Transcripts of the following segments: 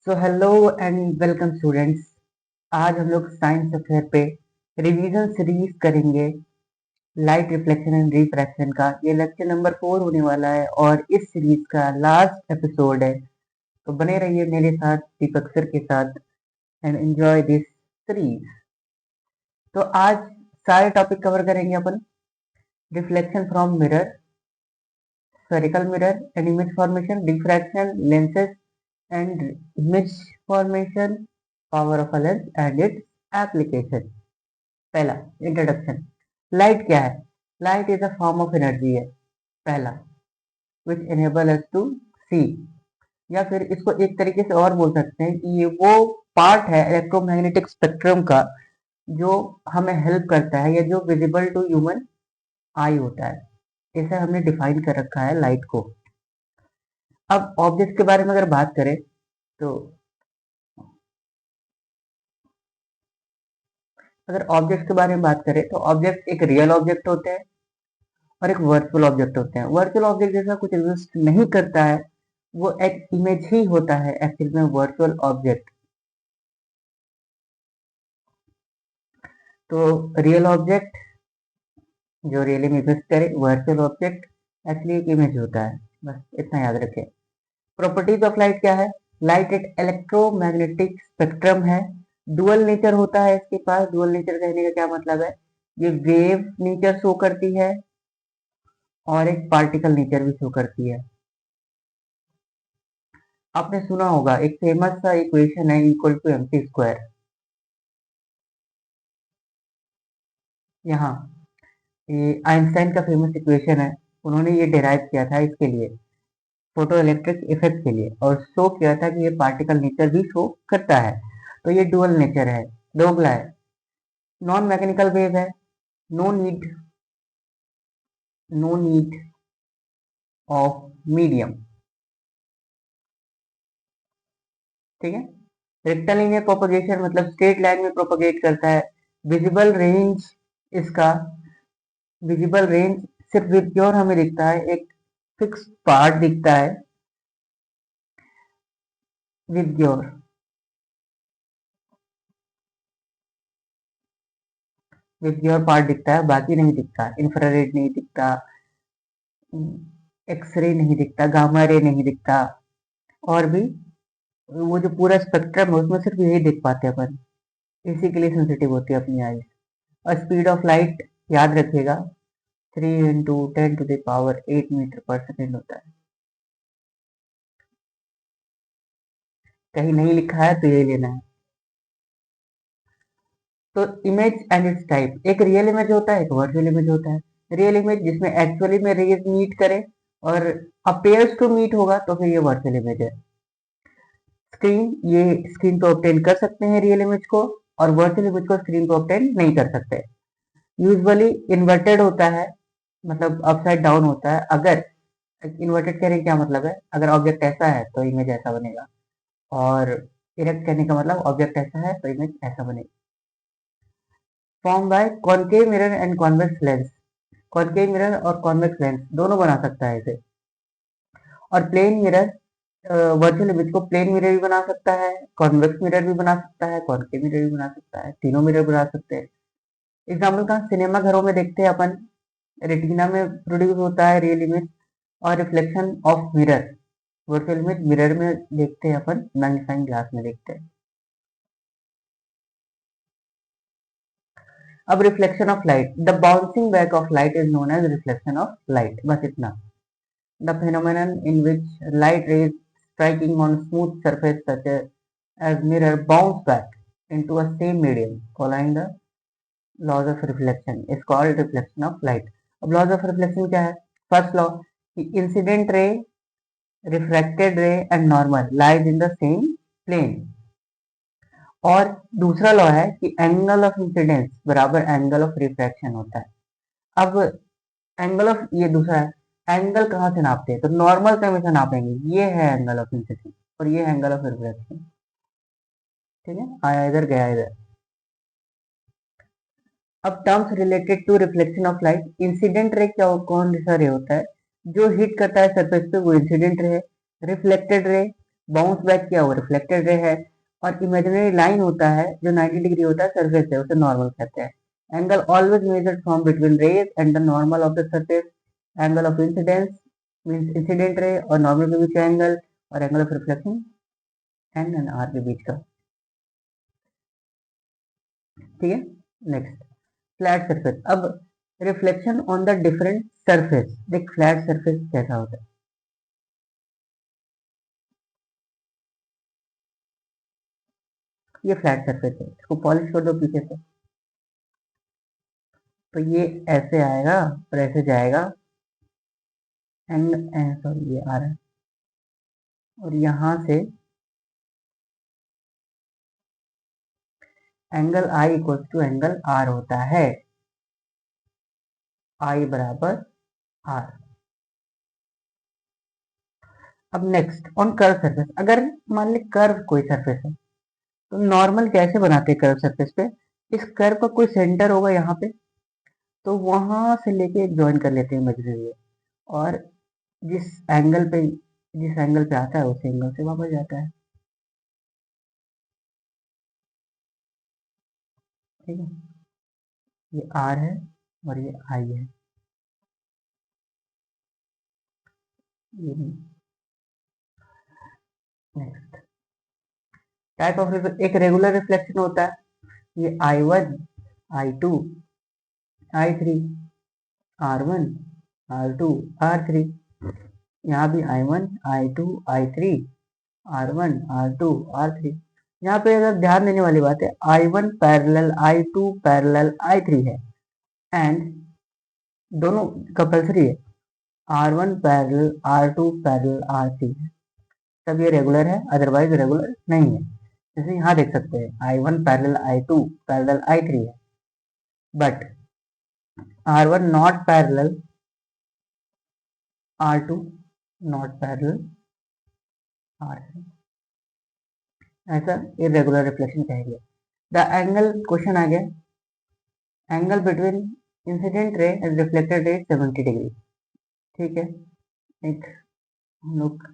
So hello and welcome students. आज हम लोग साइंस अफेयर पे रिवीजन सीरीज करेंगे लाइट रिफ्लेक्शन एंड रिफ्रैक्शन का। ये लेक्चर नंबर 4 होने वाला है और इस सीरीज का लास्ट एपिसोड है। तो बने रहिए मेरे साथ दीपक सर के साथ एंड एंजॉय दिस सीरीज। तो आज सारे टॉपिक कवर करेंगे अपन। Reflection from mirror, spherical mirror and image formation, diffraction, lenses and image formation, power of a lens and its application। पहला इंट्रोडक्शन। लाइट क्या है? Light is a form of energy है पहला, विच एनेबल अस टू सी। या फिर इसको एक तरीके से और बोल सकते हैं कि ये वो पार्ट है इलेक्ट्रोमैग्नेटिक स्पेक्ट्रम का जो हमें हेल्प करता है या जो विजिबल टू ह्यूमन आई होता है। इसे हमने डिफाइन कर रखा है लाइट को। अब ऑब्जेक्ट के बारे में अगर बात करें तो अगर ऑब्जेक्ट के बारे में बात करें तो ऑब्जेक्ट एक रियल ऑब्जेक्ट होते हैं और एक वर्चुअल ऑब्जेक्ट होते हैं। वर्चुअल ऑब्जेक्ट जैसा कुछ एग्जिस्ट नहीं करता है, वो एक इमेज ही होता है एक्चुअल में वर्चुअल ऑब्जेक्ट। तो रियल ऑब्जेक्ट जो रियली में एग्जिस्ट करे, वर्चुअल ऑब्जेक्ट एक्चुअली एक इमेज होता है। बस इतना याद रखें। प्रॉपर्टीज ऑफ लाइट क्या है? लाइट एक इलेक्ट्रोमैग्नेटिक स्पेक्ट्रम है। डुअल नेचर होता है इसके पास। डुअल नेचर कहने का क्या मतलब है? ये वेव नेचर शो करती है और एक पार्टिकल नेचर भी शो करती है। आपने सुना होगा एक फेमस सा इक्वेशन है इक्वल टू एमसी स्क्वायर। यहाँ ये आइंस्टाइन का फेमस इक्वेशन है। उन्होंने ये डिराइव किया था इसके लिए, फोटो इलेक्ट्रिक इफेक्ट के लिए, और शो किया था कि ये पार्टिकल नेचर भी शो करता है। तो ये डुअल नेचर है, दोगला है। नॉन मैकेनिकल वेव है। No need no need of medium. ठीक है। रेक्टलिनियर प्रोपगेशन मतलब स्ट्रेट लाइन में प्रोपगेट करता है। विजिबल रेंज, इसका विजिबल रेंज सिर्फ विबग्योर हमें दिखता है, एक फिक्स पार्ट दिखता है विबग्योर। विबग्योर पार्ट दिखता है, बाकी नहीं दिखता। इंफ्रारेड नहीं दिखता, एक्सरे नहीं दिखता, गामा रे नहीं दिखता, और भी वो जो पूरा स्पेक्ट्रम है उसमें सिर्फ यही देख पाते हैं अपन। इसी के लिए सेंसिटिव होती है अपनी आईज। और स्पीड ऑफ लाइट याद रखिएगा, 3 × 10⁸ मीटर पर सेकेंड होता है। कहीं नहीं लिखा है तो ये लेना है। तो इमेज एंड इट्स टाइप, एक रियल इमेज होता है, एक वर्चुअल इमेज होता है। रियल इमेज जिसमें एक्चुअली में रेज मीट करे और अपेयर्स टू मीट होगा तो फिर ये वर्चुअल इमेज है। स्क्रीन, ये स्क्रीन पे ऑब्टेन कर सकते हैं रियल इमेज को, और वर्चुअल इमेज को स्क्रीन पे ऑब्टेन नहीं कर सकते। यूजुअली इन्वर्टेड होता है, मतलब अपसाइड डाउन होता है। अगर इन्वर्टेड कहने का क्या मतलब है? अगर ऑब्जेक्ट ऐसा है तो इमेज ऐसा बनेगा, और इरेक्ट कहने का मतलब ऑब्जेक्ट ऐसा है तो इमेज ऐसा बनेगी। Form by concave mirror and convex lens. Concave mirror और कॉन्वेक्स लेंस दोनों बना सकता है इसे। और प्लेन मिरर, वर्चुअल इमेज को प्लेन मिरर भी बना सकता है, कॉन्वेक्स मिरर भी बना सकता है, कॉनकेव मिरर भी बना सकता है, तीनों मिरर बना सकते हैं। एग्जाम्पल का सिनेमा घरों में देखते हैं अपन, रेटिना में प्रोड्यूस होता है रियल इमेज, और reflection of mirror, virtual image mirror में देखते हैं अपन, मैग्नीफाइंग ग्लास में देखते हैं। अब reflection of light, the bouncing back of light is known as reflection of light. बस इतना। The phenomenon in which light rays striking on smooth surface such as mirror bounce back into a same medium following the laws of reflection is called reflection of light। अब laws of reflection क्या है? First law, incident ray, refracted ray and normal lies in the same plane. और दूसरा law है कि angle of incidence बराबर angle of refraction होता है। अब एंगल ऑफ, ये दूसरा है, एंगल कहाँ से नापते हैं? तो नॉर्मल से हमेशा नापेंगे। ये है एंगल ऑफ इंसिडेंस और ये एंगल ऑफ रिफ्रैक्शन। ठीक है, आया इधर गया इधर। अब terms related to reflection of light, incident ray क्या, कौन सा रे होता है? जो हिट करता है सरफेस पे वो इंसिडेंट रे है। रिफ्लेक्टेड रे बाउंस बैक किया वो रिफ्लेक्टेड रे है, और इमेजिनरी लाइन होता है जो 90 डिग्री होता है सरफेस से, उसे नॉर्मल कहते हैं। Angle always measured from between rays and the normal of the surface. Angle of incidence means incident ray और नॉर्मल के बीच का एंगल, और angle of reflection N and R के बीच का। ठीक है, नेक्स्ट फ्लैट सरफेस। अब reflection on the different surface, देख फ्लैट सरफेस कैसा होता है। ये फ्लैट सरफेस है, इसको पॉलिश कर दो पीछे से, तो ये ऐसे आएगा और ऐसे जाएगा, एंड सॉरी ये आ रहा है, और यहां से angle I equal to angle R होता है, आई बराबर आर। अब नेक्स्ट ऑन कर्व सरफेस, अगर मान ली कर्व कोई सरफेस है, तो नॉर्मल कैसे बनाते हैं कर्व सरफेस पे, इस कर्व का कोई सेंटर होगा यहाँ पे, तो वहां से लेके एक ज्वाइन कर लेते हैं इमेजिनरी, और जिस एंगल पे आता है उस एंगल से वापस जाता है। ठीक है, ये आर है और ये आई है, ये नेक्स्ट टाइप ऑफ एक रेगुलर रिफ्लेक्शन होता है, ये I1 I2 I3 R1 R2 R3, यहाँ भी I1 I2 I3 R1 R2 R3। यहाँ पे अगर ध्यान देने वाली बात है, I1 parallel I2 parallel I3 है, एंड दोनों कंपल्सरी है, R1 parallel R2 parallel R3 है, तब ये रेगुलर है, अदरवाइज रेगुलर नहीं है। जैसे यहाँ देख सकते हैं I1 parallel I2 parallel I3 है, but R1 not parallel R2 not parallel R3, ऐसा इरेगुलर रिफ्लेक्शन कहेंगे। द एंगल क्वेश्चन आ गया, angle between incident ray and reflected ray 70 degree. ठीक है, एक हम लोग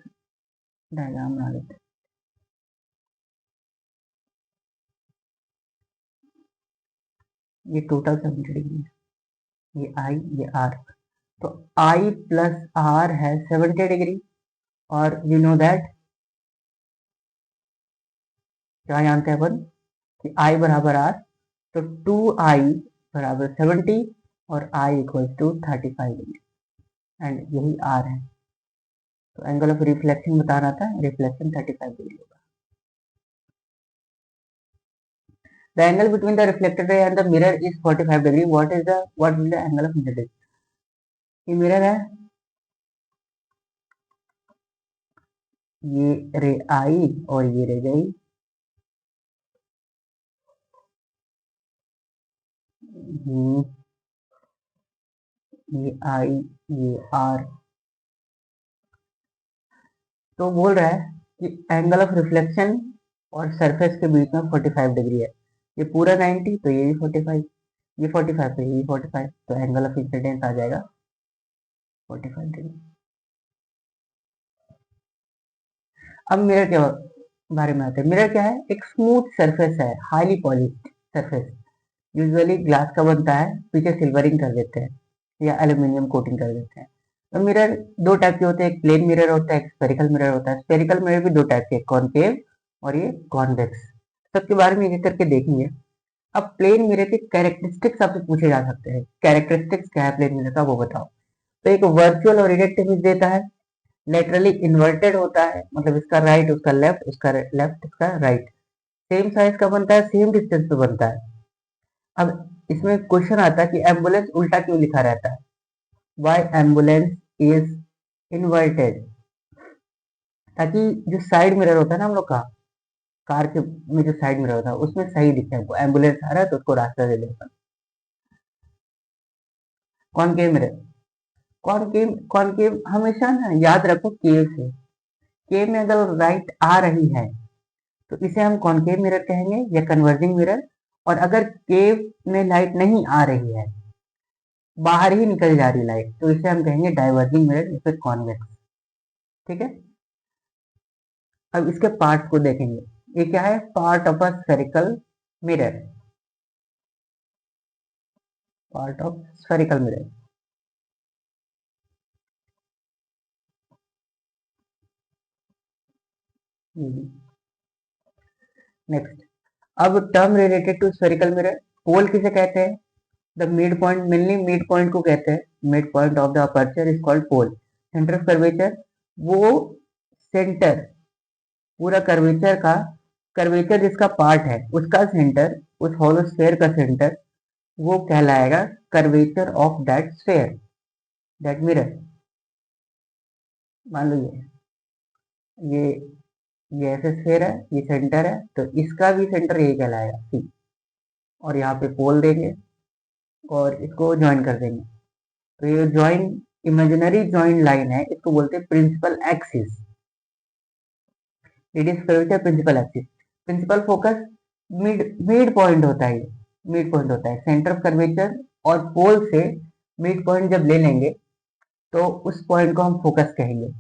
डायग्राम बना लेते हैं। ये टोटल 70 डिग्री है, ये आई ये आर, तो आई प्लस आर है 70 डिग्री, और वी नो दैट, क्या जानते हैं अपन कि आई बराबर आर, तो 2i बराबर 70 और i equal to 35 degree, and यही आर है, तो एंगल ऑफ रिफ्लेक्शन बताना था, रिफ्लेक्शन 35 डिग्री होगा। The angle between the reflected ray and the mirror is 45 degree, what is the angle of incidence. ये मिरर है, ये रे आई और ये रे गई, ये आई ये आर, तो बोल रहा है कि एंगल ऑफ रिफ्लेक्शन और सरफेस के बीच में 45 डिग्री है, ये पूरा 90 तो ये भी 45, ये 45 तो ये भी 45, तो एंगल ऑफ इंसिडेंस आ जाएगा 45 डिग्री। अब मिरर के बारे में आते हैं। मिरर क्या है, एक स्मूथ सरफेस है, highly polished surface, usually glass का बनता है, पीछे सिल्वरिंग कर देते हैं या एल्यूमिनियम कोटिंग कर देते हैं। तो मिरर दो टाइप के होते हैं, एक प्लेन मिरर होता है, एक स्फेरिकल मिरर होता है। स्फेरिकल मिरर भी दो टाइप के, कॉनकेव और ये कॉन्वेक्स, सबके बारे में एक एक करके देखेंगे। अब प्लेन मिरर के कैरेक्टरिस्टिक्स आपसे पूछे जा सकते हैं, कैरेक्टरिस्टिक्स क्या है प्लेन मिरर का वो बताओ। तो एक वर्चुअल और इरेक्ट इमेज देता है, लेटरली इन्वर्टेड होता है, मतलब इसका राइट उसका लेफ्ट, उसका लेफ्ट इसका राइट, सेम साइज का बनता है, सेम डिस्टेंस पे बनता है। अब इसमें क्वेश्चन आता है कि एम्बुलेंस उल्टा क्यों लिखा रहता है, वाई एम्बुलेंस इज इन्वर्टेड, ताकि जो साइड मिरर होता है ना हम लोग का, कार के में जो साइड मिरर होता है उसमें सही दिखे हमको, एम्बुलेंस आ रहा है तो उसको रास्ता दे देता। कॉनकेव मिरर, कॉनकेव कॉनकेव हमेशा ना याद रखो केव से, केव में अगर राइट आ रही है तो इसे हम कॉनकेव मिरर कहेंगे या कन्वर्जिंग मिरर, और अगर केव में लाइट नहीं आ रही है, बाहर ही निकल जा रही लाइट, तो इसे हम कहेंगे डाइवर्जिंग मिरर या फिर कॉन्वेक्स। ठीक है, अब इसके पार्ट को देखेंगे। ये क्या है? Part of a spherical mirror, part of spherical mirror. Next, अब term related to spherical mirror, pole किसे कहते हैं? The mid point, mainly mid point को कहते हैं, mid point of the aperture is called pole. Centre of curvature, वो centre, पूरा curvature का, कर्वेचर जिसका पार्ट है उसका सेंटर, उस होलो स्फेयर का सेंटर, वो कहलाएगा curvature of that sphere, that mirror. मान लो ये ये ऐसे स्फेयर है, ये सेंटर है, तो इसका भी सेंटर यही कहलाएगा सी। और यहाँ पे पोल देंगे और इसको ज्वाइन कर देंगे। तो ये ज्वाइन, इमेजिनरी ज्वाइन लाइन है, इसको बोलते हैं principal axis. Radius curvature principal axis. Principal focus mid mid point होता है, मिड पॉइंट होता है सेंटर ऑफ कर्वेचर, और पोल से मिड पॉइंट जब ले लेंगे तो उस पॉइंट को हम फोकस कहेंगे।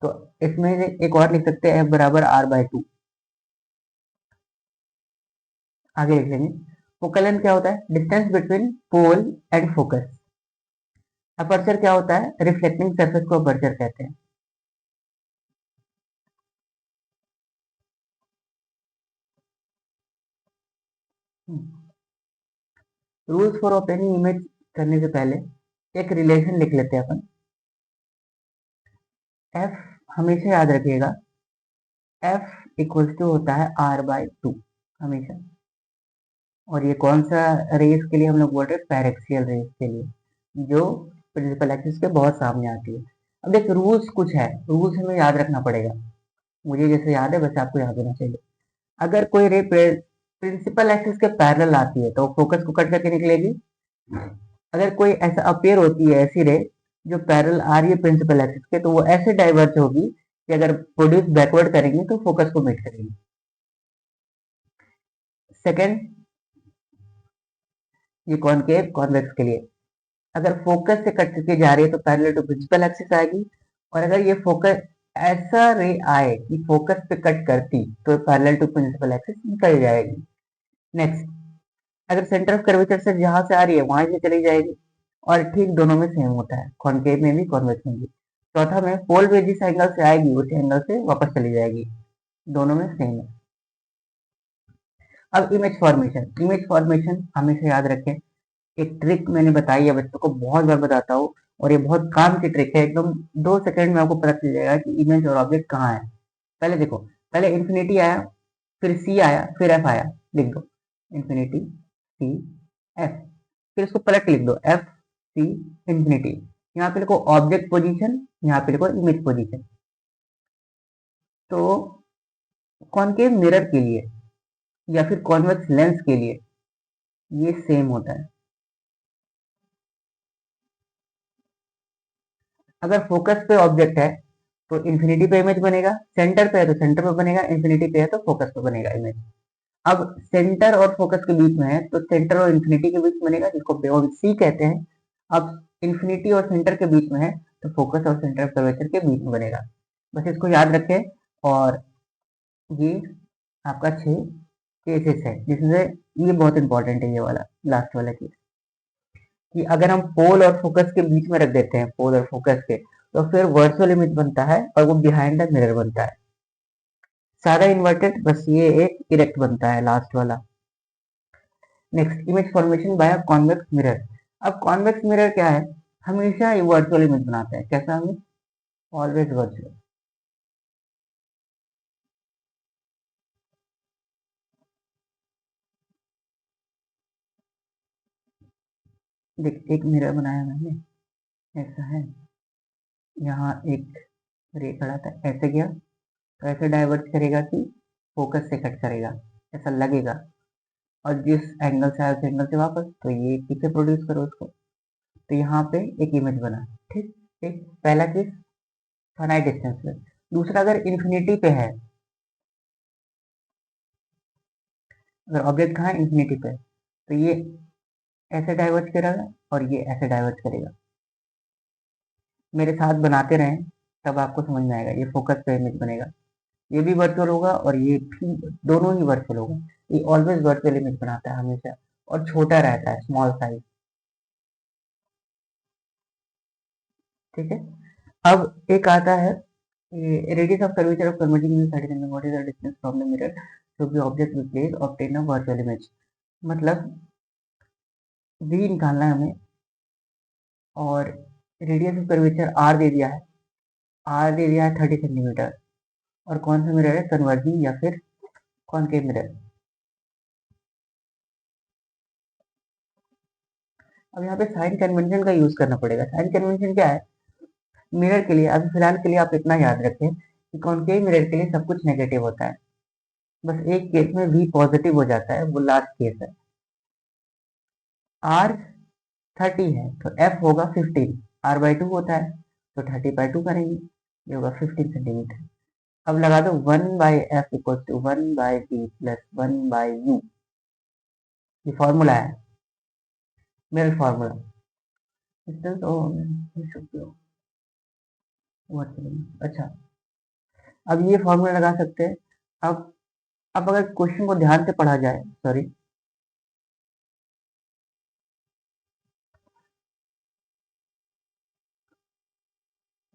तो इसमें एक और लिख सकते हैं, F बराबर R/2। आगे लिख लेंगे। फोकल लेंथ क्या होता है? Distance between pole and focus. Aperture क्या होता है? रिफ्लेक्टिंग सरफेस को अपर्चर कहते हैं। रूल्स फॉर ऑब्टेनिंग इमेज करने से पहले एक रिलेशन लिख लेते हैं अपन। एफ हमेशा याद रखिएगा, एफ इक्वल्स टू होता है R/2 हमेशा। और ये कौन सा रेस के लिए हम लोग बोल रहे हैं? पैरेक्सियल रेस के लिए, जो प्रिंसिपल एक्सिस के बहुत सामने आती है। अब देख, रूल्स कुछ है, रूल्स हमें याद रखना पड़ेगा। मुझे जैसे याद है वैसे आपको याद होना चाहिए। अगर कोई रे प्रिंसिपल एक्सिस के पैरेलल आती है तो फोकस को कट करके निकलेगी। अगर कोई ऐसा अपेयर होती है, ऐसी रे जो पैरेलल आ रही है प्रिंसिपल एक्सिस के, तो वो ऐसे डाइवर्ज होगी कि अगर प्रोड्यूस बैकवर्ड करेंगे तो फोकस को मीट करेंगे। सेकेंड, ये कॉनकेव कॉन्वेक्स के लिए, अगर फोकस से कट करके जा रही है तो पैरेलल टू प्रिंसिपल एक्सिस आएगी। और अगर ये फोकस ऐसा रे आए कि फोकस पे कट करती तो पैरेलल टू प्रिंसिपल एक्सिस निकल जाएगी। नेक्स्ट, अगर सेंटर ऑफ कर्वेचर से जहां से आ रही है वहां से चली जाएगी। और ठीक दोनों में सेम होता है, कॉनकेव में भी कॉन्वेक्स में भी। चौथा में, पोल वे जिस एंगल से आएगी उसी एंगल से वापस चली जाएगी, दोनों में सेम है। अब इमेज फॉर्मेशन, इमेज फॉर्मेशन हमेशा याद रखें। एक ट्रिक मैंने बताई है बच्चों को, बहुत बार बताता हूँ, और ये बहुत काम की ट्रिक है, एकदम 2 सेकंड में आपको पता चल जाएगा कि इमेज और ऑब्जेक्ट कहाँ है। पहले देखो, पहले इन्फिनिटी आया, फिर सी आया, फिर एफ आया। लिख दो इन्फिनिटी सी एफ, फिर इसको पलट के लिख दो एफ सी इन्फिनिटी। यहाँ पे लिखो ऑब्जेक्ट पोजीशन, यहाँ पे लिखो इमेज पोजीशन। तो कॉनकेव मिरर के लिए या फिर कॉन्वेक्स लेंस के लिए ये सेम होता है। अगर फोकस पे ऑब्जेक्ट है तो इन्फिनिटी पे इमेज बनेगा, सेंटर पे है तो सेंटर पे बनेगा, इन्फिनिटी पे है तो फोकस पे बनेगा इमेज। अब सेंटर और फोकस के बीच में है तो सेंटर और इन्फिनिटी के बीच बनेगा, जिसको बियॉन्ड सी कहते हैं। अब इन्फिनिटी और सेंटर के बीच में है तो फोकस और सेंटर ऑफ कर्वेचर के बीच में बनेगा। बस इसको याद रखें। और ये आपका 6 केसेस है, जिसमें ये बहुत इंपॉर्टेंट है, ये वाला लास्ट वाला केस, कि अगर हम पोल और फोकस के बीच में रख देते हैं, पोल और फोकस के, तो फिर वर्चुअल इमेज बनता है और वो बिहाइंड द मिरर बनता है। सारा इन्वर्टेड, बस ये एक इरेक्ट बनता है लास्ट वाला। Next, image formation by convex mirror. अब कॉन्वेक्स मिरर क्या है? हमेशा वर्चुअल इमेज बनाते हैं। कैसा हमें? Always virtual. देख, एक मिरर बनाया मैंने, ऐसा है, यहाँ एक रे खड़ा था, ऐसे गया तो ऐसे डाइवर्ट करेगा कि फोकस से कट करेगा, ऐसा लगेगा। और जिस एंगल से आया उस एंगल से वापस, तो ये पीछे प्रोड्यूस करो उसको। तो यहाँ पे एक इमेज बना। ठीक, एक पहला केस फाइनाइट डिस्टेंस पे। दूसरा, अगर इन्फिनिटी पे है, अगर ऑब्जेक्ट कहाँ है? इन्फिनिटी पे, तो ये ऐसे डाइवर्ट करेगा और ये ऐसे डाइवर्ट करेगा। मेरे साथ बनाते रहें, तब आपको समझ में आएगा। ये फोकस पे इमेज बनेगा। ये भी वर्चुअल होगा और ये भी, दोनों ही वर्चुअल होगा। ये ऑलवेज वर्चुअल इमेज बनाता है हमेशा, और छोटा रहता है, स्मॉल साइज। ठीक है। अब एक आता है radius of curvature of converging image 30 cm, what is the distance from the mirror to the object we place obtain a virtual image. मतलब v निकालना है हमें, और रेडियस ऑफ कर्वेचर r दे दिया है, r दे दिया है 30 सेंटीमीटर, और कौन सा मिरर है, कन्वर्जिंग या फिर कॉनकेव मिरर। अब यहाँ पे साइन कन्वेंशन का यूज करना पड़ेगा। साइन कन्वेंशन क्या है, मिरर के लिए अभी फिलहाल के लिए आप इतना याद रखें कि कॉनकेव मिरर के लिए सब कुछ नेगेटिव होता है, बस एक केस में v पॉजिटिव हो जाता है, वो लास्ट केस है। r 30 है तो f होगा 15, r/2 होता है तो 30/2 करेंगे, ये होगा 15 सेंटीमीटर। अब लगा दो 1/f equal to 1/b plus 1/u, ये फॉर्मूला है, मिरर फॉर्मूला। अच्छा, अब ये फॉर्मूला लगा सकते हैं। अब अगर क्वेश्चन को ध्यान से पढ़ा जाए, सॉरी,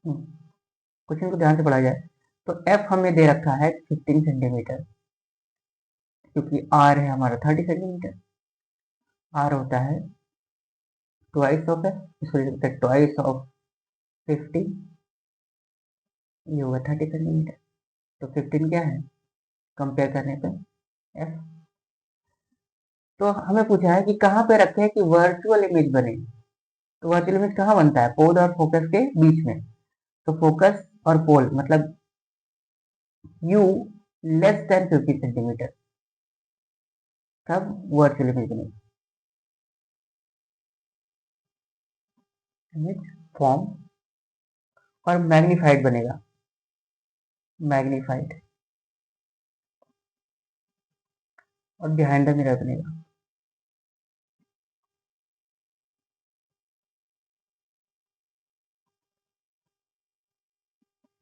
क्वेश्चन को ध्यान से पढ़ा जाए तो f हमें दे रखा है 15 सेंटीमीटर, क्योंकि r है हमारा 30 सेंटीमीटर। r होता है ट्वाइस ऑफ f, इसको लिख सकते हैं ट्वाइस ऑफ 15, ये होगा 30 सेंटीमीटर। तो 15 क्या है, कंपेयर करने पे f। तो हमें पूछा है कि कहाँ पे रखे कि वर्चुअल इमेज बने, तो वर्चुअल इमेज कहाँ बनता है, पोल और फोकस के बीच में। तो फोकस और पोल मतलब u लेस देन 50 सेंटीमीटर, तब वर्चुअल इमेज बनेगी। इमेज फॉर्म और मैग्नीफाइड बनेगा, मैग्नीफाइड, और बिहाइंड द मिरर बनेगा।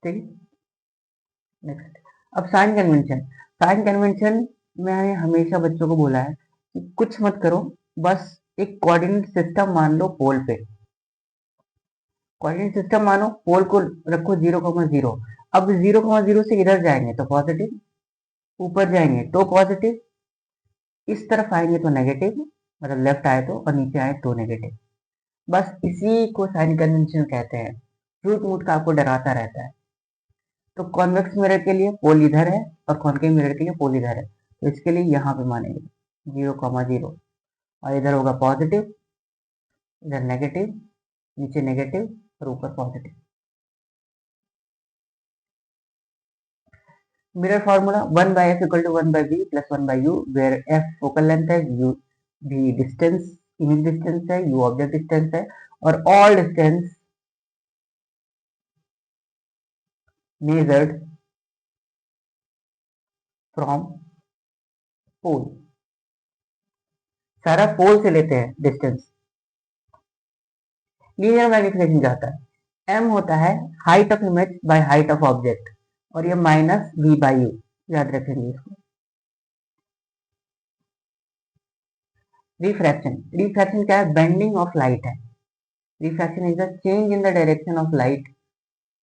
ठीक है, नेक्स्ट। अब साइन कन्वेंशन, साइन कन्वेंशन मैंने हमेशा बच्चों को बोला है कि कुछ मत करो, बस एक कोऑर्डिनेट सिस्टम मान लो पोल पे, कोऑर्डिनेट सिस्टम मानो, पोल को रखो 0,0। अब 0,0 से इधर जाएंगे तो पॉजिटिव, ऊपर जाएंगे तो पॉजिटिव, इस तरफ आएंगे तो नेगेटिव, मतलब लेफ्ट आए तो, और नीचे आए तो नेगेटिव। बस इसी को साइन कन्वेंशन कहते हैं। झूठ मूठ का आपको डराता रहता है। तो कॉन्वेक्स मिरर के लिए पोल इधर है और कॉनकेव मिरर के लिए पोल इधर है, तो इसके लिए यहाँ पे मानेंगे 0,0, और इधर होगा पॉजिटिव, इधर नेगेटिव, नीचे नेगेटिव और ऊपर positive. Mirror formula 1/f equal to 1/b plus 1/u, where f focal length है, u भी डिस्टेंस, इमेज डिस्टेंस है, u ऑब्जेक्ट डिस्टेंस है, और all distance measured from pole. सारा पोल से लेते हैं डिस्टेंस। लीनियर मैग्निफिकेशन जाता है, m होता है height of image by height of object, और ये माइनस v/u, याद रखेंगे इसको। रिफ्रैक्शन, रिफ्रैक्शन क्या है, बेंडिंग ऑफ लाइट है। Refraction is the change in the direction of light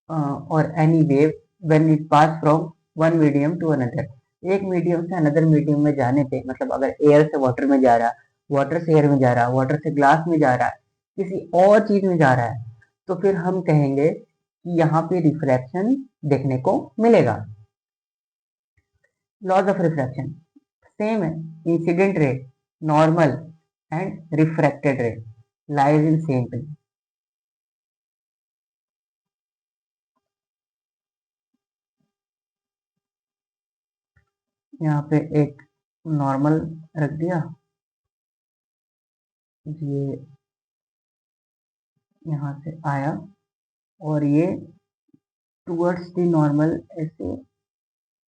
or any wave when it pass from one medium to another. एक medium से अनदर मीडियम में जाने पे, मतलब अगर एयर से वाटर में जा रहा है, वाटर से एयर में जा रहा है, वाटर से ग्लास में जा रहा है, किसी और चीज में जा रहा है, तो फिर हम कहेंगे कि यहाँ पे रिफ्रैक्शन देखने को मिलेगा। लॉज ऑफ रिफ्रैक्शन सेम है, incident ray, normal and refracted ray lies in same plane. यहाँ पे एक नॉर्मल रख दिया, ये यहाँ से आया और ये टूवर्ड्स द नॉर्मल ऐसे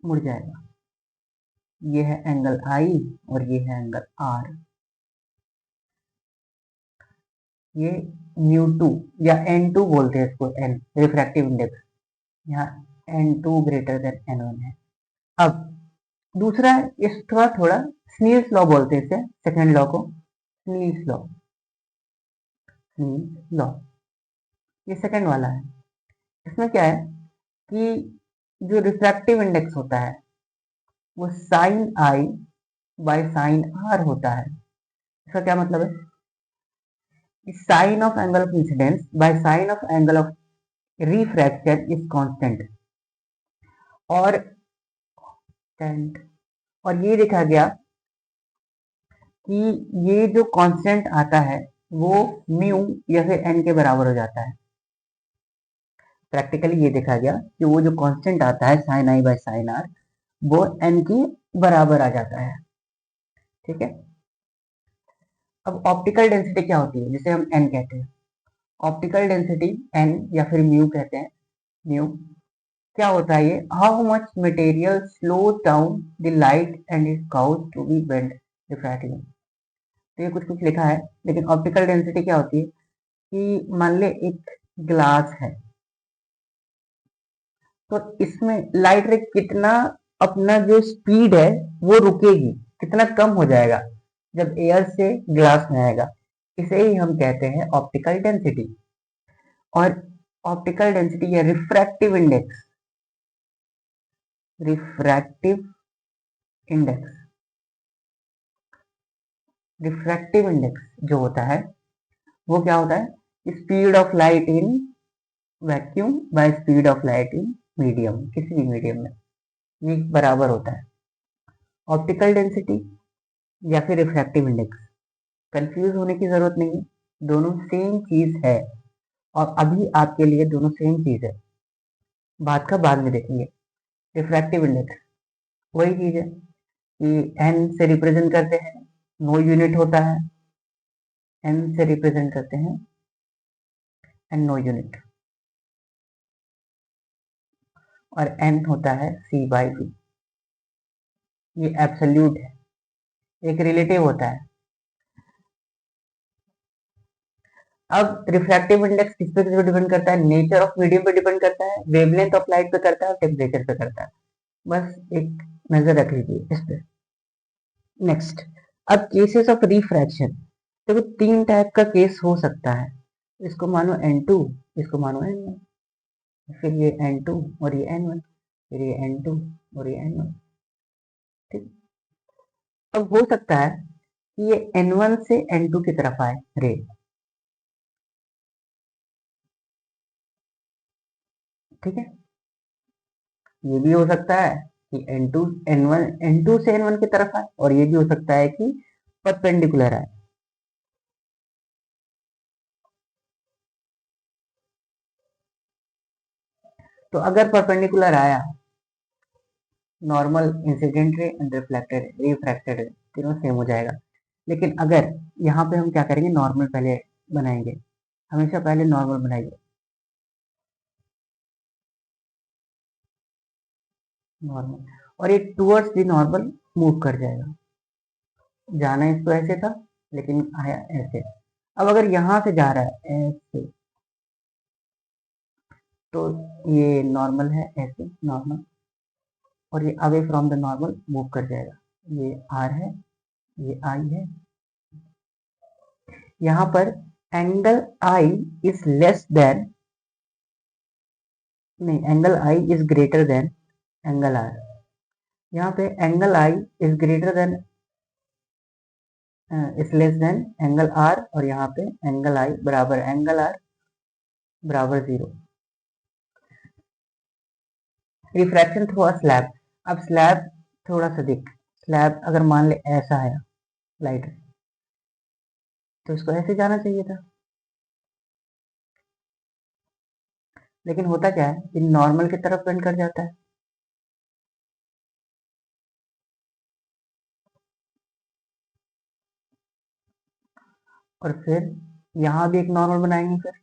मुड़ जाएगा। ये है एंगल आई और ये है एंगल आर। ये μ2 या n2 बोलते हैं इसको, n रिफ्रैक्टिव इंडेक्स, यहाँ n2 ग्रेटर देन n1 है। अब दूसरा, इस थोड़ा थोड़ा स्नील्स लॉ बोलते हैं इसे, सेकेंड लॉ को स्नील्स लॉ। स्नील्स लॉ ये सेकेंड वाला है। इसमें क्या है कि जो रिफ्रैक्टिव इंडेक्स होता है वो sine I by sine R होता है। इसका क्या मतलब है, sine of angle of incidence by sine of angle of refraction is constant. और और ये देखा गया कि ये जो कांस्टेंट आता है वो म्यू या फिर एन के बराबर हो जाता है। प्रैक्टिकली ये देखा गया कि वो जो कांस्टेंट आता है sine I by sine R वो एन के बराबर आ जाता है। ठीक है। अब ऑप्टिकल डेंसिटी क्या होती है, जिसे हम एन कहते हैं। ऑप्टिकल डेंसिटी एन या फिर म्यू कहते हैं। म्यू क्या होता है, ये how much material slow down the light and is cause to be bend refractively. तो ये कुछ कुछ लिखा है, लेकिन ऑप्टिकल डेंसिटी क्या होती है कि मान ले एक ग्लास है, तो इसमें लाइट रे कितना अपना जो स्पीड है वो रुकेगी, कितना कम हो जाएगा जब एयर से ग्लास में आएगा। इसे ही हम कहते हैं ऑप्टिकल डेंसिटी। और ऑप्टिकल डेंसिटी या refractive index, refractive index, refractive index जो होता है वो क्या होता है, speed of light in vacuum bye speed of light in medium, किसी भी मीडियम में ये बराबर होता है। ऑप्टिकल डेंसिटी या फिर रिफ्रैक्टिव इंडेक्स, कंफ्यूज होने की जरूरत नहीं है, दोनों सेम चीज है। और अभी आपके लिए दोनों सेम चीज है, बात का बाद में देखेंगे। रिफ्रैक्टिव इंडेक्स वही चीज है कि एन से रिप्रेजेंट करते हैं, नो यूनिट होता है, एन से रिप्रेजेंट करते हैं एन नो यूनिट, और एन होता है सी बाई वी। ये एब्सोल्यूट है, एक रिलेटिव होता है। अब रिफ्रैक्टिव इंडेक्स किस पे डिपेंड करता है, नेचर ऑफ मीडियम पे डिपेंड करता है, वेवलेंथ ऑफ लाइट पे करता है, टेम्परेचर पे करता है। बस एक नजर रख लीजिए इस पे। नेक्स्ट, अब केसेस ऑफ रिफ्रैक्शन। देखो तीन टाइप का केस हो सकता है, इसको मानो N2, इसको मानो N1, फिर ये N2 और ये N1, फिर ये N2 और ये N1। ठीक। अब हो सकता है कि ये N1 से N2 की तरफ आए रे। ठीक है। ये भी हो सकता है कि N2 N1 N2 से N1 की तरफ आए, और ये भी हो सकता है कि परपेंडिकुलर आए। तो अगर परपेंडिकुलर आया, normal incident ray and reflected refracted रे तीनों सेम हो जाएगा। लेकिन अगर यहाँ पे हम क्या करेंगे, नॉर्मल पहले बनाएंगे, हमेशा पहले नॉर्मल बनाइए, नॉर्मल, और ये टूवर्ड्स द नॉर्मल मूव कर जाएगा। जाना इसको ऐसे था, लेकिन आया ऐसे। अब अगर यहाँ से जा रहा है ऐसे, तो ये नॉर्मल है ऐसे, नॉर्मल, और ये away from the normal move कर जाएगा। ये आर है, ये आई है। यहाँ पर angle I is less than, नहीं, angle I is greater than angle R. यहाँ पे angle I is greater than is less than angle R, और यहाँ पे एंगल आई बराबर एंगल आर बराबर 0। Refraction through a slab. अब स्लैब थोड़ा सा देख, स्लैब अगर मान ले ऐसा है लाइट, तो इसको ऐसे जाना चाहिए था, लेकिन होता क्या है, इन नॉर्मल की तरफ बेंड कर जाता है। और फिर यहाँ भी एक नॉर्मल बनाएंगे फिर,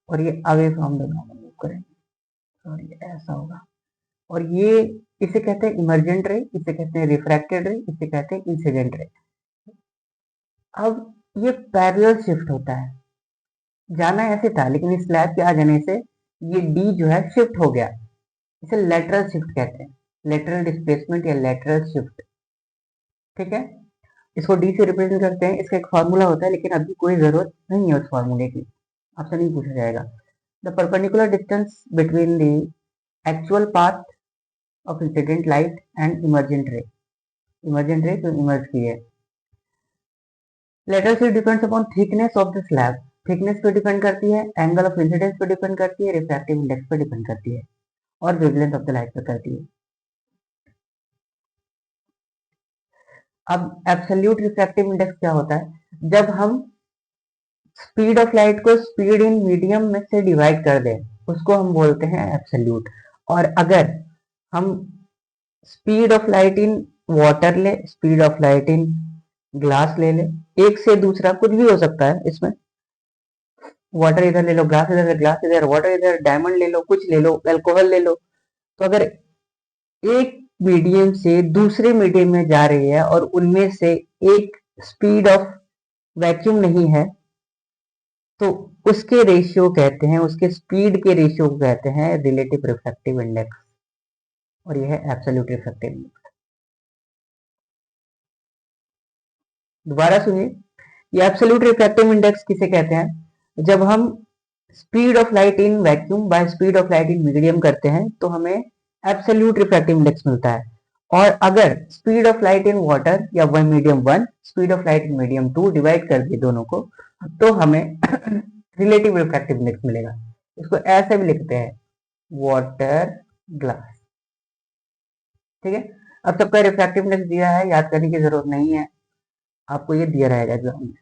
और ये away from the normal move करेंगे, और ये ऐसा होगा। और ये इसे कहते हैं इमर्जेंट रे, इसे कहते हैं रिफ्रैक्टेड रे, इसे कहते हैं इंसिडेंट रे। अब ये पैरेलल शिफ्ट होता है, जाना ऐसे था, लेकिन इस स्लैब के आ जाने से ये डी जो है शिफ्ट हो गया। इसे लेटरल शिफ्ट कहते हैं, लेटरल डिस्प्लेसमेंट या लेटरल शिफ्ट। ठीक है, इसको डी से रिप्रेजेंट करते हैं। इसका एक फार्मूला होता है, लेकिन अभी कोई जरूरत नहीं है उस फार्मूले की, आपसे नहीं पूछा जाएगा। The perpendicular distance between the actual path of incident light and emergent रे जो इमर्ज की है। Lateral shift depends upon thickness of the slab. Thickness पे डिपेंड करती है, एंगल ऑफ इंसिडेंस पे डिपेंड करती है, रिफ्रैक्टिव इंडेक्स पे डिपेंड करती है, और वेवलेंथ ऑफ द लाइट पे करती है। अब एब्सोल्यूट रिफ्रैक्टिव इंडेक्स क्या होता है? जब हम स्पीड ऑफ लाइट को स्पीड इन मीडियम में से डिवाइड कर दें, उसको हम बोलते हैं एब्सोल्यूट। और अगर हम speed of light in water ले, speed of light in glass ले ले, एक से दूसरा कुछ भी हो सकता है इसमें, वाटर इधर ले लो, ग्लास इधर, ग्लास इधर, वाटर इधर, डायमंड ले लो, कुछ ले लो, अल्कोहल ले लो, तो अगर एक मीडियम से दूसरे मीडियम में जा रही है और उनमें से एक स्पीड ऑफ वैक्यूम नहीं है, तो उसके रेशियो कहते हैं, उसके स्पीड के रेशियो को कहते हैं रिलेटिव रिफ्रैक्टिव इंडेक्स, और यह है एब्सोल्यूट रिफ्रैक्टिव इंडेक्स। दोबारा सुनिए, ये एब्सोल्यूट रिफ्रैक्टिव इंडेक्स किसे कहते हैं? जब हम speed of light in vacuum bye speed of light in medium करते हैं तो हमें एब्सोल्यूट रिफ्रैक्टिव इंडेक्स मिलता है। और अगर speed of light in water या one medium one, speed of light in medium two divide कर दिए दोनों को, तो हमें रिलेटिव रिफ्रैक्टिव इंडेक्स मिलेगा। इसको ऐसे भी लिखते हैं, वाटर ग्लास। ठीक है, अब सबका रिफ्रैक्टिव इंडेक्स दिया है, याद करने की जरूरत नहीं है, आपको ये दिया रहेगा एग्जाम में।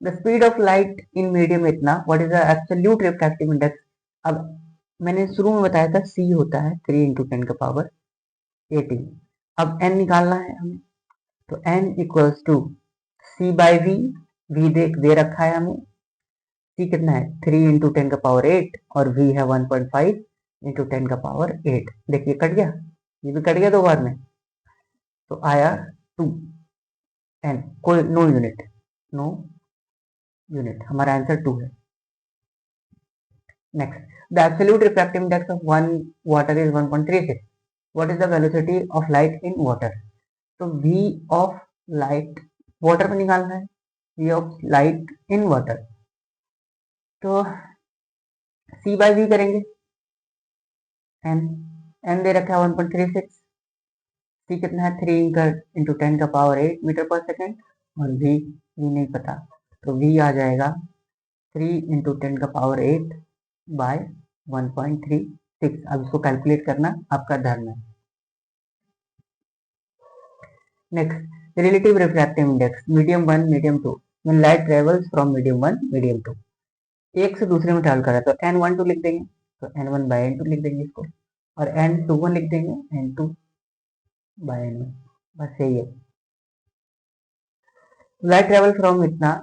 The speed of light in medium इतना, what is the absolute refractive index? अब मैंने शुरू में बताया था सी होता है 3 इंटू 10 का पावर 18। अब एन निकालना है हमें, तो N equals to C by V, V दे रखा है हमें, सी कितना है 3 इंटू 10 का पावर 8, और वी है 1.5 इंटू 10 का पावर 8। देखिए कट गया, ये भी कट गया दो बार में, तो आया 2 एन, कोई नो यूनिट, नो यूनिट, हमारा आंसर 2 है। Next, the absolute refractive index of one water is 1.36. What is the velocity of light in water? तो v of light water में निकालना है, v of light in water, तो c by v करेंगे, n दे रखा है 1.36, c कितना है 3 इंटू 10 का पावर 8 मीटर पर सेकेंड, और v नहीं पता, तो v आ जाएगा 3 इंटू 10 का पावर 8 बाय 1.36। अब इसको कैलकुलेट करना आपका धर्म है। Next, relative refractive index medium one medium two, when light travels from medium one medium two, एक से दूसरे में ट्रैवल कर रहा है, तो n12 लिख देंगे, तो n1 बाय n2 लिख देंगे इसको, और n21 लिख देंगे n2 बाय n1, बस यही है। लाइट ट्रेवल फ्रॉम इतना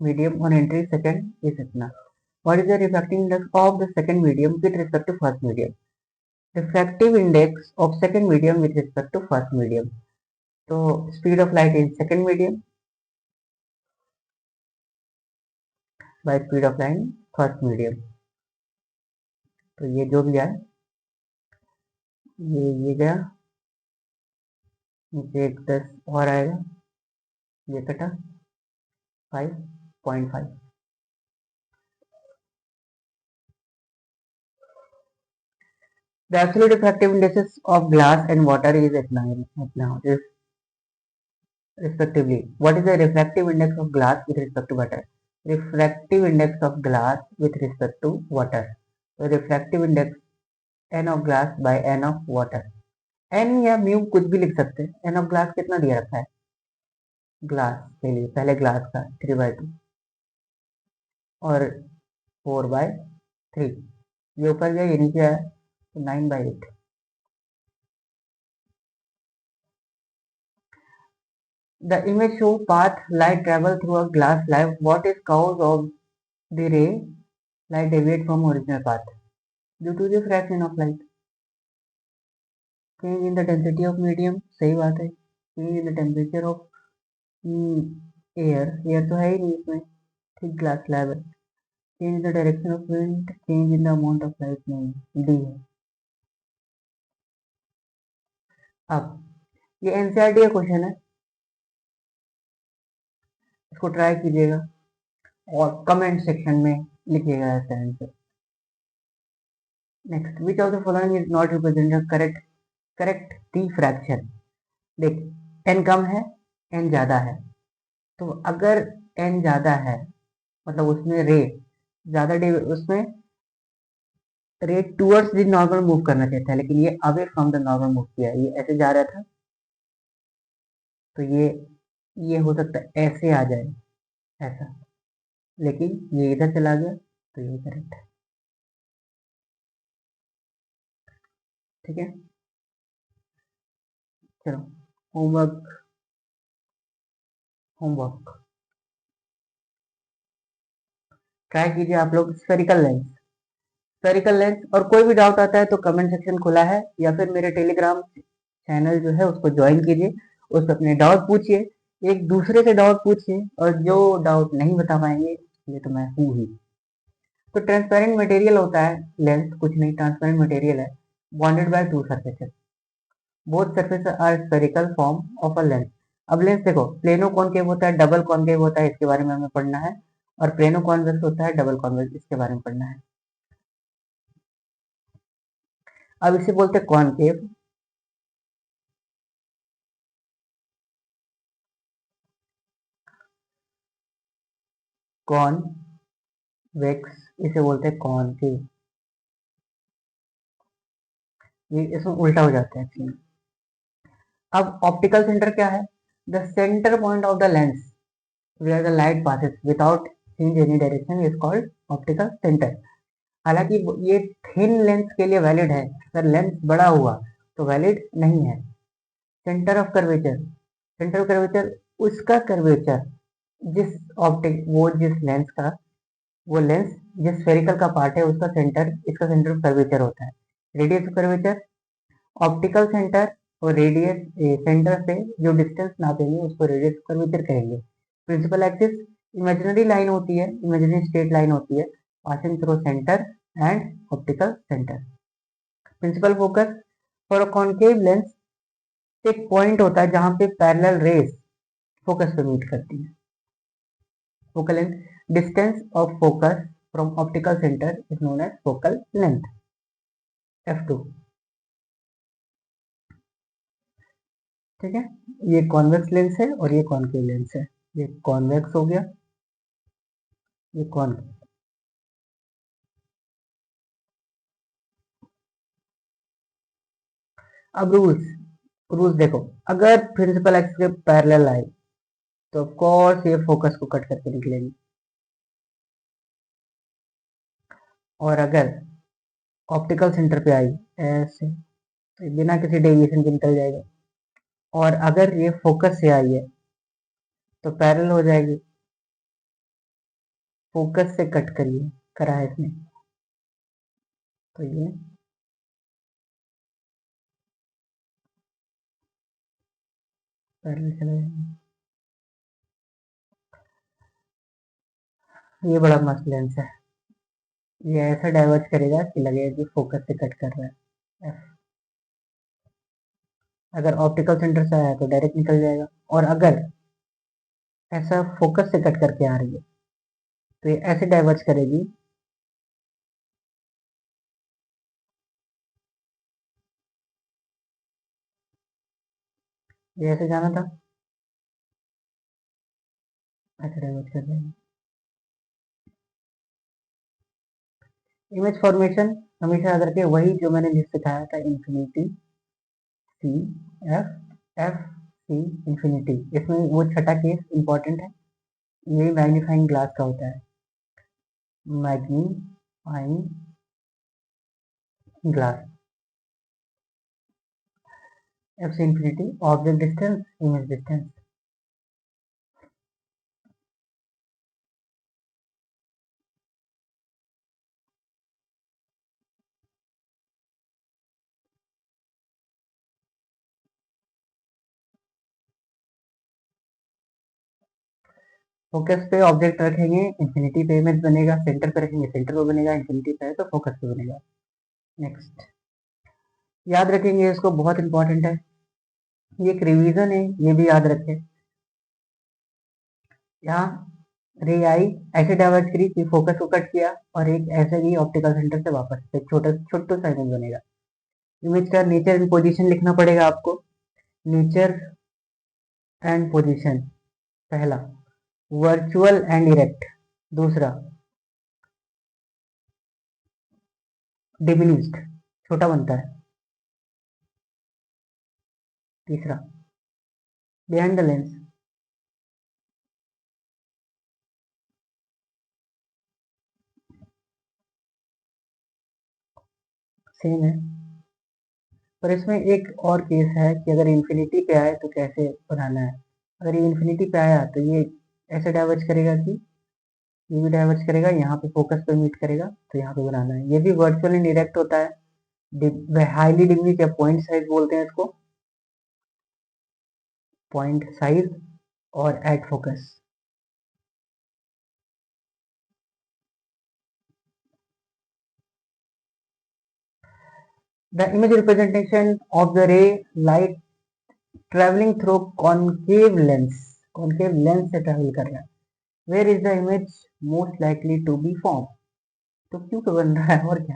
medium on entry second is इतना। What is the refractive index of the second medium with respect to first medium? Refractive index of second medium with respect to first medium, तो speed of light in second medium by speed of light in first medium, तो ये जो भी आए, ये गया नीचे, एक 10 और आएगा, ये कटा 5.5। The absolute refractive indices of glass and water is इतना respectively. What is the refractive index of glass with respect to water? Refractive index of glass with respect to water. So refractive index n of glass by n of water. n या mu कुछ भी लिख सकते हैं। n of glass कितना दिया रखा है ग्लास के लिए, पहले ग्लास का 3/2 और 4/3, ये ऊपर गया ये नीचे आया, तो 9/8। The image show path light travel through a glass slab. What is cause of the ray light deviate from original path? Due to the refraction of light. Change in the density of medium, सही बात है। Change in the temperature of air, air तो है ही नहीं इसमें, thick glass slab है। Change the direction of wind, change in the amount of light, नहीं D है। अब ये एनसीईआरटी का क्वेश्चन है, इसको ट्राई कीजिएगा और कमेंट सेक्शन में लिखिएगा ऐसा answer. Next, which of the following is not represented correct, correct D fraction. देख, एन कम है, एन ज्यादा है, तो अगर एन ज्यादा है मतलब उसमें रे ज्यादा डे, उसमें रे टूवर्ड्स द नॉर्मल मूव करना चाहिए था, लेकिन ये away from the normal move किया, ये ऐसे जा रहा था, तो ये हो सकता है ऐसे आ जाए ऐसा, लेकिन ये इधर चला गया, तो ये करेक्ट है। ठीक है, चलो होमवर्क, होमवर्क ट्राई कीजिए आप लोग। स्फेरिकल लेंस, स्फेरिकल लेंस, और कोई भी डाउट आता है तो कमेंट सेक्शन खुला है, या फिर मेरे टेलीग्राम चैनल जो है उसको ज्वाइन कीजिए, उस पर अपने डाउट पूछिए, एक दूसरे से डाउट पूछिए, और जो डाउट नहीं बता पाएंगे ये तो मैं हूँ ही। तो ट्रांसपेरेंट मटेरियल होता है लेंस, कुछ नहीं, ट्रांसपेरेंट मटेरियल है, bonded by two surfaces, both surface are spherical form of a lens. अब लेंस देखो, प्लेनो कॉनकेव होता है, डबल कॉनकेव होता है, इसके बारे में हमें पढ़ना है, और प्लेनो कॉन्वेक्स होता है, डबल कॉन्वेक्स, इसके बारे में पढ़ना है। अब इसे बोलते हैं कॉनकेव, कॉनवेक्स इसे बोलते हैं कॉनकेव, ये इसमें उल्टा हो जाता है एक्चुअली। अब ऑप्टिकल सेंटर क्या है? The centre point of the lens where the light passes without change any direction is called optical centre. हालांकि ये थिन लेंस के लिए वैलिड है, अगर लेंस बड़ा हुआ तो वैलिड नहीं है। Centre of curvature, centre of curvature उसका कर्वेचर, जिस ऑप्टिक वो जिस लेंस का, वो लेंस जिस स्फेरिकल का पार्ट है उसका सेंटर, इसका सेंटर ऑफ कर्वेचर होता है। Radius of curvature, optical centre और रेडियस सेंटर से जो डिस्टेंस नापेंगे उसको रेडियस ऑफ कर्वेचर कहेंगे। प्रिंसिपल एक्सिस इमेजिनरी लाइन होती है, इमेजिनरी स्ट्रेट लाइन होती है passing through centre and optical centre. Principal focus, for a concave lens एक पॉइंट होता है जहां पे पैरेलल रेस फोकस पे मीट करती है। Focal length, distance of focus from optical centre is known as focal length, F2। ठीक है, ये कॉन्वेक्स लेंस है और ये कॉनकेव लेंस है, ये कॉन्वेक्स हो गया, ये कॉनकेव। अब रूल्स, रूल्स देखो, अगर प्रिंसिपल एक्सिस के पैरेलल आए तो ऑफ कोर्स ये फोकस को कट करके निकलेगी, और अगर ऑप्टिकल सेंटर पे आई ऐसे तो बिना किसी डेविएशन के निकल जाएगा, और अगर ये फोकस से आई है तो पैरेलल हो जाएगी, फोकस से कट करिए करा है इसने, तो ये पैरेलल चला जाएगा। ये बड़ा मस्त लेंस है, ये ऐसा डाइवर्ज करेगा कि लगेगा कि फोकस से कट कर रहा है। अगर ऑप्टिकल सेंटर से आया तो डायरेक्ट निकल जाएगा, और अगर ऐसा फोकस से कट करके आ रही है तो ये ऐसे डाइवर्ज करेगी, ये ऐसे जाना था, ऐसे डाइवर्ज कर देंगे। इमेज फॉर्मेशन हमेशा याद रखिए, वही जो मैंने जिस सिखाया था, infinity C F C infinity, इसमें वो छठा केस इंपॉर्टेंट है, ये मैग्नीफाइंग ग्लास का होता है, magnifying glass. F C infinity, object distance, image distance. Focus पे ऑब्जेक्ट रखेंगे, इंफिनिटी पे इमेज बनेगा, सेंटर पे रखेंगे, सेंटर पे बनेगा, इंफिनिटी पे है तो फोकस पे बनेगा। नेक्स्ट, याद रखेंगे इसको, बहुत इंपॉर्टेंट है, ये एक रिवीजन है, ये भी याद रखें। यहाँ रे आई ऐसे डाइवर्ज करी कि फोकस को कट किया, और एक ऐसे ही ऑप्टिकल सेंटर से वापस एक छोटा छोटा सा इमेज बनेगा। इमेज का नेचर एंड पोजीशन लिखना पड़ेगा आपको। नेचर एंड पोजीशन, पहला वर्चुअल एंड इरेक्ट, दूसरा डिमिनिश्ड, छोटा बनता है, तीसरा बिहाइंड द लेंस, सेम है। पर इसमें एक और केस है कि अगर इन्फिनिटी पे आए तो कैसे बनाना है। अगर ये इन्फिनिटी पे आया तो ये ऐसे डाइवर्ज करेगा कि ये भी डाइवर्ज करेगा, यहाँ पे फोकस पे मीट करेगा, तो यहाँ पे बनाना है। ये भी वर्चुअल एंड डायरेक्ट होता है, हाईली डिमिनिश या पॉइंट साइज बोलते हैं इसको, पॉइंट साइज और at focus. The image representation of the ray light travelling through concave lens, concave lens से ट्रेवल कर रहा है। Where is the image most likely to be form, तो क्यों पे बन रहा है, और क्या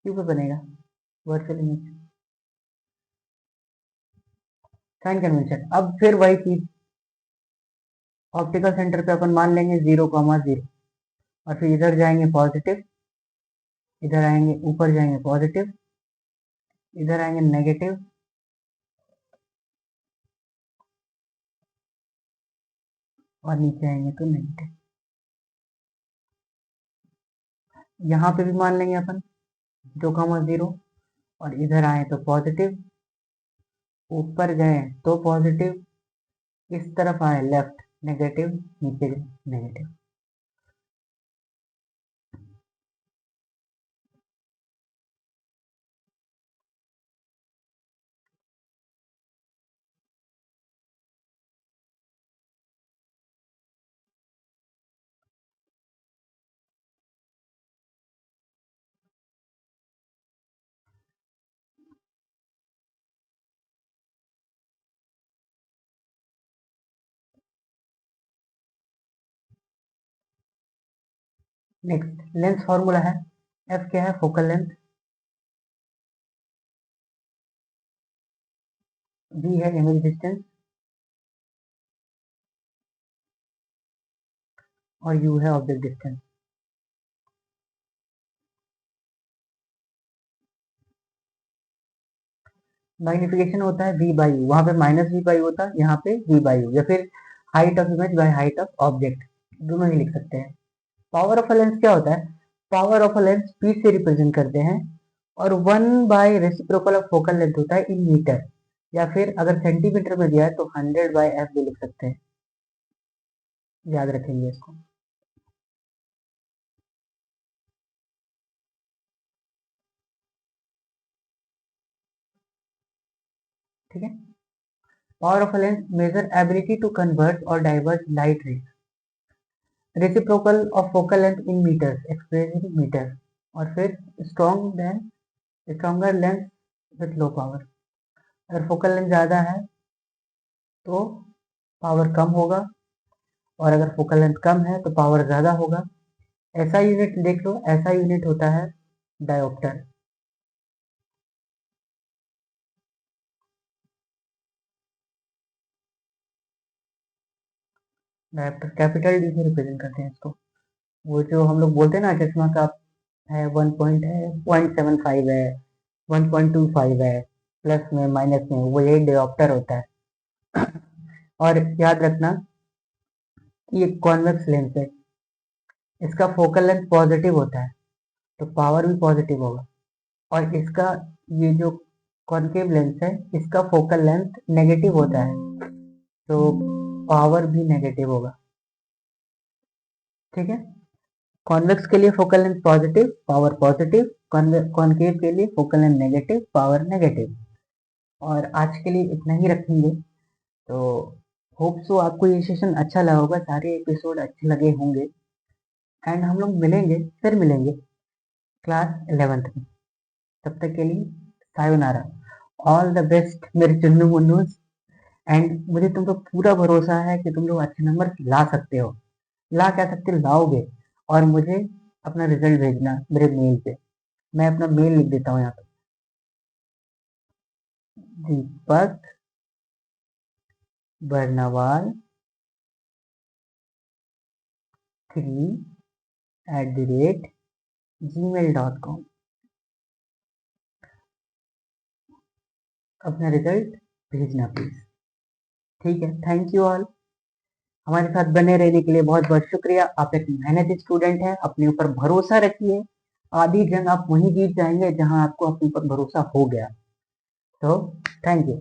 क्यों पे बनेगा वर्चुअल इमेज। साइन कन्वेंशन, अब फिर वही चीज, ऑप्टिकल सेंटर पे अपन मान लेंगे 0,0, और फिर इधर जाएंगे पॉजिटिव, इधर आएंगे, ऊपर जाएंगे पॉजिटिव, इधर आएंगे नेगेटिव, और नीचे आएंगे तो नेगेटिव। यहाँ पे भी मान लेंगे अपन 0,0, और इधर आए तो पॉजिटिव, ऊपर गए तो पॉजिटिव, इस तरफ आए लेफ्ट नेगेटिव, नीचे नेगेटिव। नेक्स्ट, लेंस फॉर्मूला है, एफ क्या है, फोकल लेंथ, वी है इमेज डिस्टेंस, और यू है ऑब्जेक्ट डिस्टेंस। मैग्निफिकेशन होता है वी बाई यू, वहां पे माइनस वी बाई होता है, यहाँ पे वी बाई यू, या फिर height of image by height of object, दोनों ही लिख सकते हैं। पावर ऑफ अ लेंस क्या होता है, power of a lens P से रिप्रेजेंट करते हैं, और 1/रेसिप्रोकल ऑफ फोकल लेंथ होता है इन मीटर, या फिर अगर सेंटीमीटर में दिया है तो 100/f भी लिख सकते हैं, याद रखेंगे इसको। ठीक है, power of a lens measure ability to convert or divert light rays, reciprocal of focal length in metres express in metre, और फिर stronger lens with low power, अगर फोकल लेंथ ज़्यादा है तो पावर कम होगा, और अगर फोकल लेंथ कम है तो पावर ज़्यादा होगा। ऐसा यूनिट देख लो, ऐसा यूनिट होता है डायोप्टर। डायोप्टर कैपिटल डी से रिप्रेजेंट करते हैं इसको। वो जो हम लोग बोलते हैं ना चश्मा का है 1.75 है, 1.25 है, प्लस में माइनस में, वो यही डायोप्टर होता है। और याद रखना कि ये कॉन्वेक्स लेंस है, इसका फोकल लेंथ पॉजिटिव होता है तो पावर भी पॉजिटिव होगा, और इसका ये जो कॉनकेव लेंस है इसका फोकल लेंथ नेगेटिव होता है तो पावर भी नेगेटिव होगा। ठीक है, कॉन्वेक्स के लिए focal length positive, power positive, concave के लिए focal length negative, power negative. और आज के लिए इतना ही रखेंगे, तो होप सो आपको ये सेशन अच्छा लगा होगा, सारे एपिसोड अच्छे लगे होंगे। एंड हम लोग मिलेंगे, फिर मिलेंगे क्लास 11th में। तब तक के लिए सायोनारा। ऑल द बेस्ट मेरे चुन्नू मुन्नूज। एंड मुझे तुम पर पूरा भरोसा है कि तुम लोग अच्छे नंबर ला सकते हो, ला क्या सकते हो, लाओगे। और मुझे अपना रिजल्ट भेजना मेरे मेल पे। मैं अपना मेल लिख देता हूँ यहाँ पे, दीपक बर्नवाल 3@gmail.com। अपना रिजल्ट भेजना प्लीज। ठीक है, थैंक यू ऑल। हमारे साथ बने रहने के लिए बहुत बहुत शुक्रिया। आप एक मेहनती स्टूडेंट हैं, अपने ऊपर भरोसा रखिए। आधी जंग आप वहीं जीत जाएंगे जहां आपको अपने ऊपर भरोसा हो गया। तो थैंक यू।